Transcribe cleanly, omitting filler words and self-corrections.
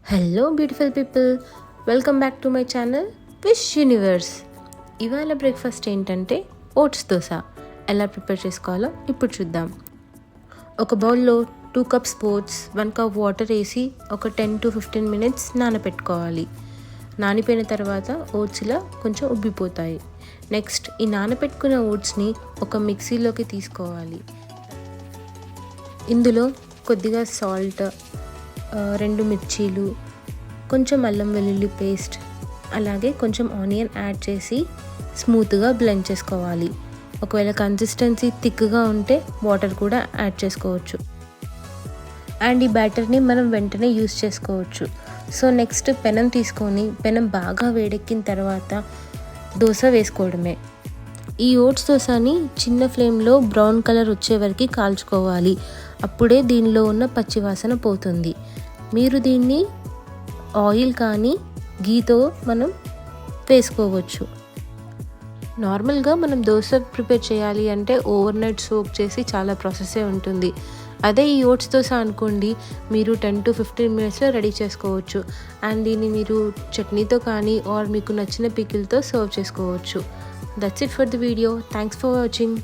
Hello beautiful people, welcome back to my channel wish universe. ఇవాళ breakfast ఏంటంటే oats dosa. ఎలా prepare చేసుకోవాలో ఇప్పుడు చూద్దాం. ఒక బౌల్లో 2 cups ఓట్స్, 1 cup వాటర్ వేసి ఒక 10 to 15 minutes నానబెట్టుకోవాలి. నానిపోయిన తర్వాత ఓట్స్ ఇలా కొంచెం ఉబ్బిపోతాయి. నెక్స్ట్ ఈ నానబెట్టుకున్న ఓట్స్ని ఒక మిక్సీలోకి తీసుకోవాలి. ఇందులో కొద్దిగా సాల్ట్, 2 మిర్చీలు, కొంచెం అల్లం వెల్లుల్లి పేస్ట్, అలాగే కొంచెం ఆనియన్ యాడ్ చేసి స్మూత్గా బ్లెండ్ చేసుకోవాలి. ఒకవేళ కన్సిస్టెన్సీ థిక్గా ఉంటే వాటర్ కూడా యాడ్ చేసుకోవచ్చు. అండ్ ఈ బ్యాటర్ని మనం వెంటనే యూస్ చేసుకోవచ్చు. సో నెక్స్ట్ పెనం తీసుకొని పెనం బాగా వేడెక్కిన తర్వాత దోశ వేసుకోవడమే. ఈ ఓట్స్ దోశని చిన్న ఫ్లేమ్లో బ్రౌన్ కలర్ వచ్చే వరకు కాల్చుకోవాలి. అప్పుడే దీనిలో ఉన్న పచ్చివాసన పోతుంది. మీరు దీన్ని ఆయిల్ కానీ గీతో మనం వేసుకోవచ్చు. నార్మల్గా మనం దోశ ప్రిపేర్ చేయాలి అంటే ఓవర్ నైట్ సోక్ చేసి చాలా ప్రాసెసే ఉంటుంది. అదే ఈ ఓట్స్ దోశ అనుకోండి, మీరు 10 to 15 minutesలో రెడీ చేసుకోవచ్చు. అండ్ దీన్ని మీరు చట్నీతో కానీ ఆర్ మీకు నచ్చిన పికిల్తో సర్వ్ చేసుకోవచ్చు. That's it for the video. Thanks for watching.